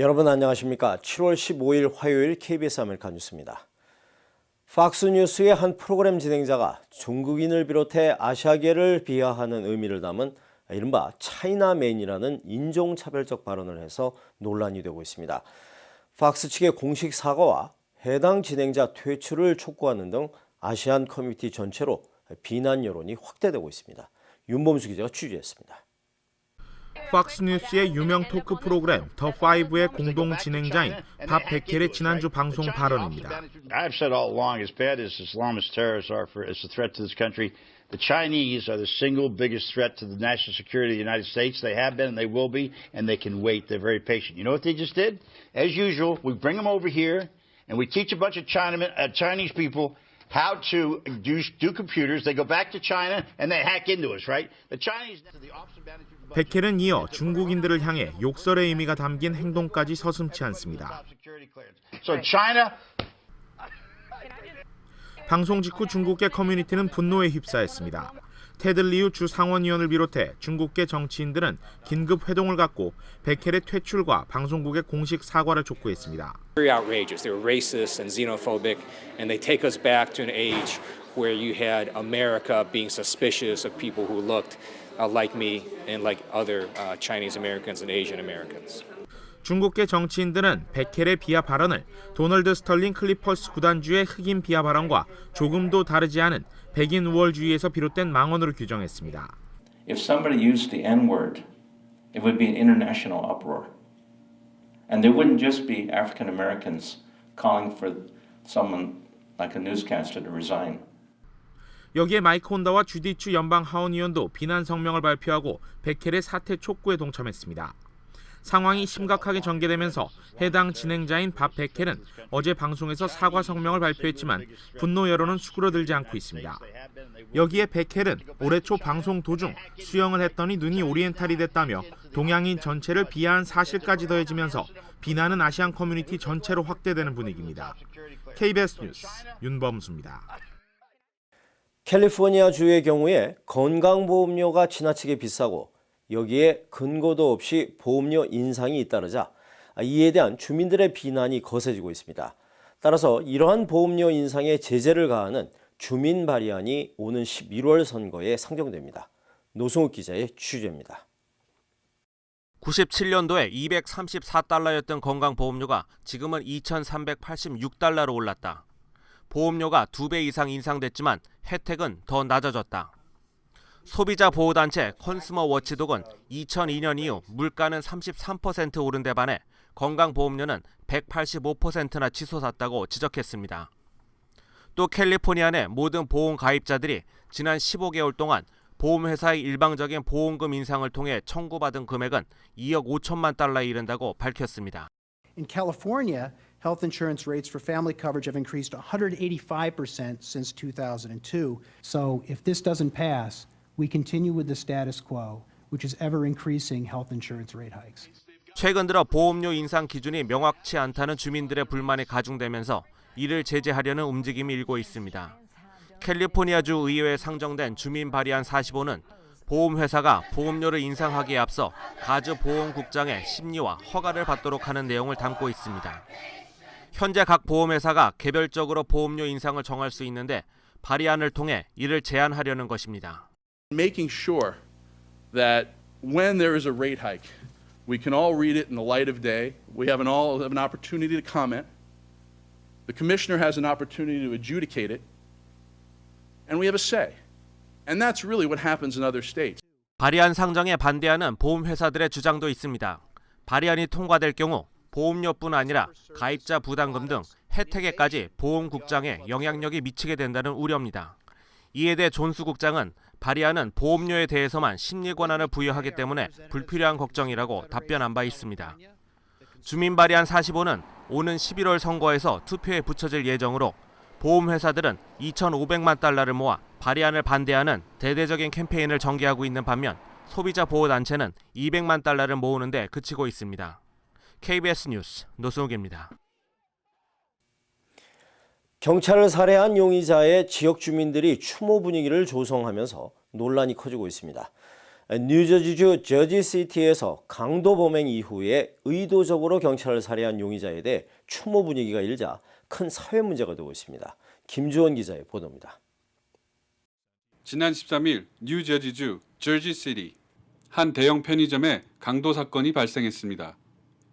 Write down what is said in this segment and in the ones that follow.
여러분 안녕하십니까? 7월 15일 화요일 KBS 아메리카 뉴스입니다. 팍스뉴스의 한 프로그램 진행자가 중국인을 비롯해 아시아계를 비하하는 의미를 담은 이른바 차이나맨이라는 인종차별적 발언을 해서 논란이 되고 있습니다. 팍스 측의 공식 사과와 해당 진행자 퇴출을 촉구하는 등 아시안 커뮤니티 전체로 비난 여론이 확대되고 있습니다. 윤범수 기자가 취재했습니다. 팍스뉴스의 유명 토크 프로그램 더 파이브의 공동 진행자인 밥 베켈의 지난주 방송 발언입니다. I've said all along, as bad as Islamist terrorists are as a threat to this country, the Chinese are the single biggest threat to the national security of the United States. They have been, and they will be, and they can wait. They're very patient. You know what they just did? As usual, we bring them over here, and we teach a bunch of Chinese people how to do computers. They go back to China, and they hack into us, right? The Chinese... 베켈은 이어 중국인들을 향해 욕설의 의미가 담긴 행동까지 서슴지 않습니다. 방송 직후 중국계 커뮤니티는 분노에 휩싸였습니다. 테드 리우 주 상원의원을 비롯해 중국계 정치인들은 긴급 회동을 갖고 베켈의 퇴출과 방송국의 공식 사과를 촉구했습니다. Very outrageous. They were racist and xenophobic, and they take us back to an age where you had America being suspicious of people who looked like me and like other Chinese Americans and Asian Americans. 중국계 정치인들은 베켈의 비하 발언을 도널드 스털링 클리퍼스 구단주의 흑인 비하 발언과 조금도 다르지 않은 백인 우월주의에서 비롯된 망언으로 규정했습니다. If somebody used the N-word, it would be an international uproar. And there wouldn't just be African Americans calling for someone like a newscaster to resign. 여기에 마이크 혼다와 주디추 연방 하원의원도 비난 성명을 발표하고 베켈의 사퇴 촉구에 동참했습니다. 상황이 심각하게 전개되면서 해당 진행자인 밥 베켈은 어제 방송에서 사과 성명을 발표했지만 분노 여론은 수그러들지 않고 있습니다. 여기에 베켈은 올해 초 방송 도중 수영을 했더니 눈이 오리엔탈이 됐다며 동양인 전체를 비하한 사실까지 더해지면서 비난은 아시안 커뮤니티 전체로 확대되는 분위기입니다. KBS 뉴스 윤범수입니다. 캘리포니아주의 경우에 건강보험료가 지나치게 비싸고 여기에 근거도 없이 보험료 인상이 잇따르자 이에 대한 주민들의 비난이 거세지고 있습니다. 따라서 이러한 보험료 인상에 제재를 가하는 주민 발의안이 오는 11월 선거에 상정됩니다. 노승욱 기자의 취재입니다. 97년도에 234달러였던 건강보험료가 지금은 2,386달러로 올랐다. 보험료가 2배 이상 인상됐지만 혜택은 더 낮아졌다. 소비자 보호단체 컨슈머 워치독은 2002년 이후 물가는 33% 오른 데 반해 건강보험료는 185%나 치솟았다고 지적했습니다. 또 캘리포니아 내 모든 보험 가입자들이 지난 15개월 동안 보험회사의 일방적인 보험금 인상을 통해 청구받은 금액은 2억 5천만 달러에 이른다고 밝혔습니다. In California, health insurance rates for family coverage have increased 185% since 2002. So if this doesn't pass, we continue with the status quo, which is ever increasing health insurance rate hikes. 최근 들어 보험료 인상 기준이 명확치 않다는 주민들의 불만이 가중되면서 이를 제재하려는 움직임이 일고 있습니다. 캘리포니아주 의회에 상정된 주민 발의안 45는 보험회사가 보험료를 인상하기에 앞서 가주보험국장의 심리와 허가를 받도록 하는 내용을 담고 있습니다. 현재 각 보험회사가 개별적으로 보험료 인상을 정할 수 있는데 발의안을 통해 이를 제한하려는 것입니다. Making sure that when there is a rate hike, we can all read it in the light of day. We all have an opportunity to comment. The commissioner has an opportunity to adjudicate it, and we have a say. And that's really what happens in other states. 발의안 상정에 반대하는 보험회사들의 주장도 있습니다. 발의안이 통과될 경우 보험료뿐 아니라 가입자 부담금 등 혜택에까지 보험국장에 영향력이 미치게 된다는 우려입니다. 이에 대해 존스 국장은 발의안은 보험료에 대해서만 심리 권한을 부여하기 때문에 불필요한 걱정이라고 답변한 바 있습니다. 주민 발의안 45는 오는 11월 선거에서 투표에 붙여질 예정으로 보험회사들은 2,500만 달러를 모아 발의안을 반대하는 대대적인 캠페인을 전개하고 있는 반면 소비자 보호단체는 200만 달러를 모으는 데 그치고 있습니다. KBS 뉴스 노승욱입니다. 경찰을 살해한 용의자의 지역 주민들이 추모 분위기를 조성하면서 논란이 커지고 있습니다. 뉴저지주 저지시티에서 강도 범행 이후에 의도적으로 경찰을 살해한 용의자에 대해 추모 분위기가 일자 큰 사회 문제가 되고 있습니다. 김주원 기자의 보도입니다. 지난 13일 뉴저지주 저지시티 한 대형 편의점에 강도 사건이 발생했습니다.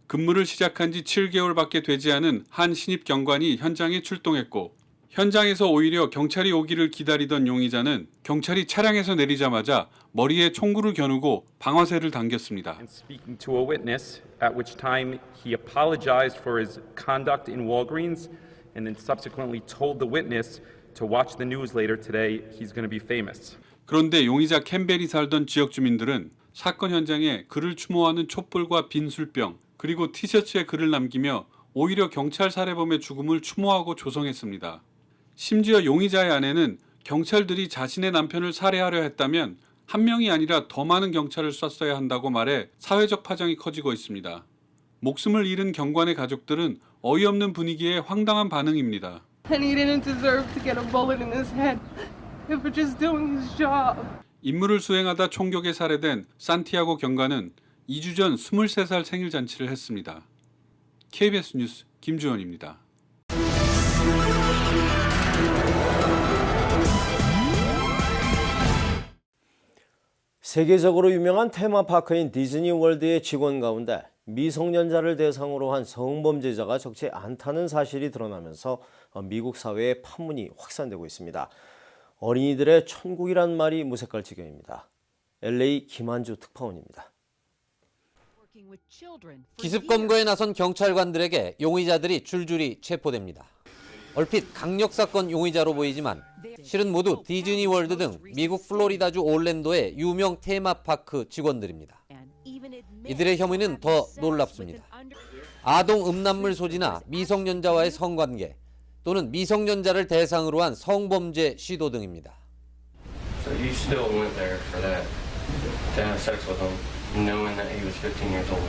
근무를 시작한 지 7개월밖에 되지 않은 한 신입 경관이 현장에 출동했고 현장에서 오히려 경찰이 오기를 기다리던 용의자는 경찰이 차량에서 내리자마자 머리에 총구를 겨누고 방아쇠를 당겼습니다. And speaking to a witness, at which time he apologized for his conduct in Walgreens and then subsequently told the witness to watch the news later today. He's going to be famous. 그런데 용의자 캠벨이 살던 지역 주민들은 사건 현장에 그를 추모하는 촛불과 빈 술병 그리고 티셔츠에 글을 남기며 오히려 경찰 살해범의 죽음을 추모하고 조성했습니다. 심지어 용의자의 아내는 경찰들이 자신의 남편을 살해하려 했다면 한 명이 아니라 더 많은 경찰을 쐈어야 한다고 말해 사회적 파장이 커지고 있습니다. 목숨을 잃은 경관의 가족들은 어이없는 분위기에 황당한 반응입니다. And he didn't deserve to get a bullet in his head for just doing his job. 임무를 수행하다 총격에 살해된 산티아고 경관은 2주 전 23살 생일 잔치를 했습니다. KBS 뉴스 김주원입니다. 세계적으로 유명한 테마파크인 디즈니월드의 직원 가운데 미성년자를 대상으로 한 성범죄자가 적지 않다는 사실이 드러나면서 미국 사회에 파문이 확산되고 있습니다. 어린이들의 천국이란 말이 무색할 지경입니다. LA 김한주 특파원입니다. 기습 검거에 나선 경찰관들에게 용의자들이 줄줄이 체포됩니다. 얼핏 강력사건 용의자로 보이지만 실은 모두 디즈니월드 등 미국 플로리다주 올랜도의 유명 테마파크 직원들입니다. 이들의 혐의는 더 놀랍습니다. 아동 음란물 소지나 미성년자와의 성관계 또는 미성년자를 대상으로 한 성범죄 시도 등입니다. So you still went there for that, to have sex with him, knowing that he was 15 years old.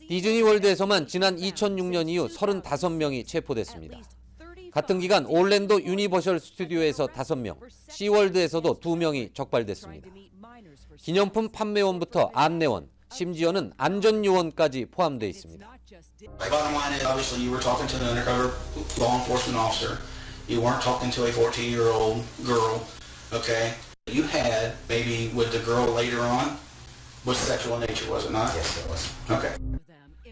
디즈니월드에서만 지난 2006년 이후 35명이 체포됐습니다. 같은 기간 올랜도 유니버셜 스튜디오에서 5명, 시월드에서도 2명이 적발됐습니다. 기념품 판매원부터 안내원, 심지어는 안전요원까지 포함되어 있습니다. Bottom line is, obviously, you were talking to an undercover law enforcement officer. You weren't talking to a 14-year-old girl, okay? You had, maybe with the girl later on, was sexual in nature, was it not? Yes, it was. Okay.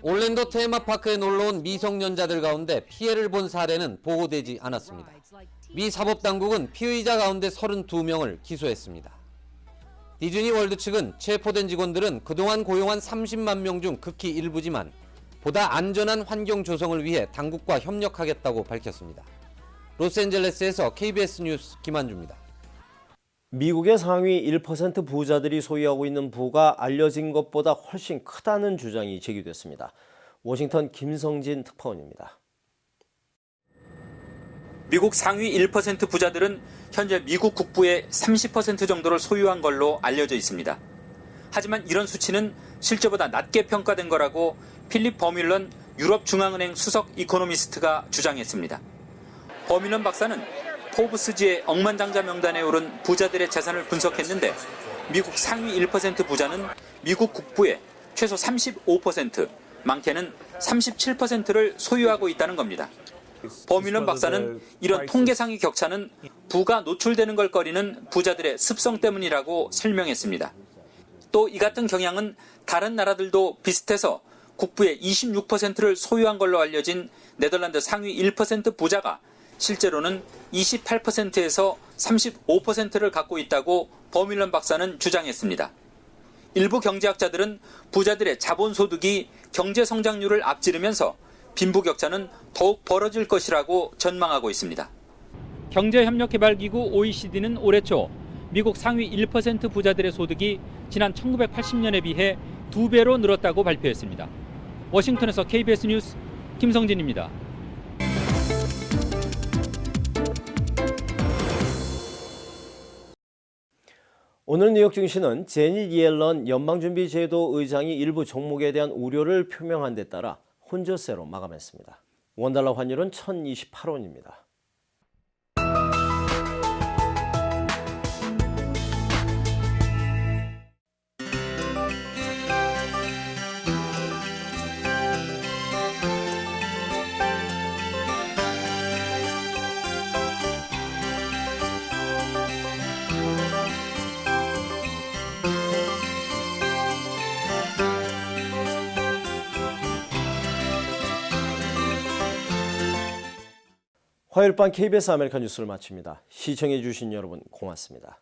올랜도 테마파크에 놀러온 미성년자들 가운데 피해를 본 사례는 보고되지 않았습니다. 미 사법당국은 피의자 가운데 32명을 기소했습니다. 디즈니월드 측은 체포된 직원들은 그동안 고용한 30만 명 중 극히 일부지만 보다 안전한 환경 조성을 위해 당국과 협력하겠다고 밝혔습니다. 로스앤젤레스에서 KBS 뉴스 김한주입니다. 미국의 상위 1% 부자들이 소유하고 있는 부가 알려진 것보다 훨씬 크다는 주장이 제기됐습니다. 워싱턴 김성진 특파원입니다. 미국 상위 1% 부자들은 현재 미국 국부의 30% 정도를 소유한 걸로 알려져 있습니다. 하지만 이런 수치는 실제보다 낮게 평가된 거라고 필립 버밀런 유럽중앙은행 수석 이코노미스트가 주장했습니다. 버밀런 박사는 포브스지의 억만장자 명단에 오른 부자들의 재산을 분석했는데 미국 상위 1% 부자는 미국 국부의 최소 35%, 많게는 37%를 소유하고 있다는 겁니다. 버밀런 박사는 이런 통계상의 격차는 부가 노출되는 걸 꺼리는 부자들의 습성 때문이라고 설명했습니다. 또 이 같은 경향은 다른 나라들도 비슷해서 국부의 26%를 소유한 걸로 알려진 네덜란드 상위 1% 부자가 실제로는 28%에서 35%를 갖고 있다고 버밀런 박사는 주장했습니다. 일부 경제학자들은 부자들의 자본소득이 경제 성장률을 앞지르면서 빈부격차는 더욱 벌어질 것이라고 전망하고 있습니다. 경제협력개발기구 OECD는 올해 초 미국 상위 1% 부자들의 소득이 지난 1980년에 비해 2배로 늘었다고 발표했습니다. 워싱턴에서 KBS 뉴스 김성진입니다. 오늘 뉴욕 증시는 제닛 옐런 연방준비제도 의장이 일부 종목에 대한 우려를 표명한 데 따라 혼조세로 마감했습니다. 원달러 환율은 1028원입니다. 화요일 밤 KBS 아메리카 뉴스를 마칩니다. 시청해 주신 여러분 고맙습니다.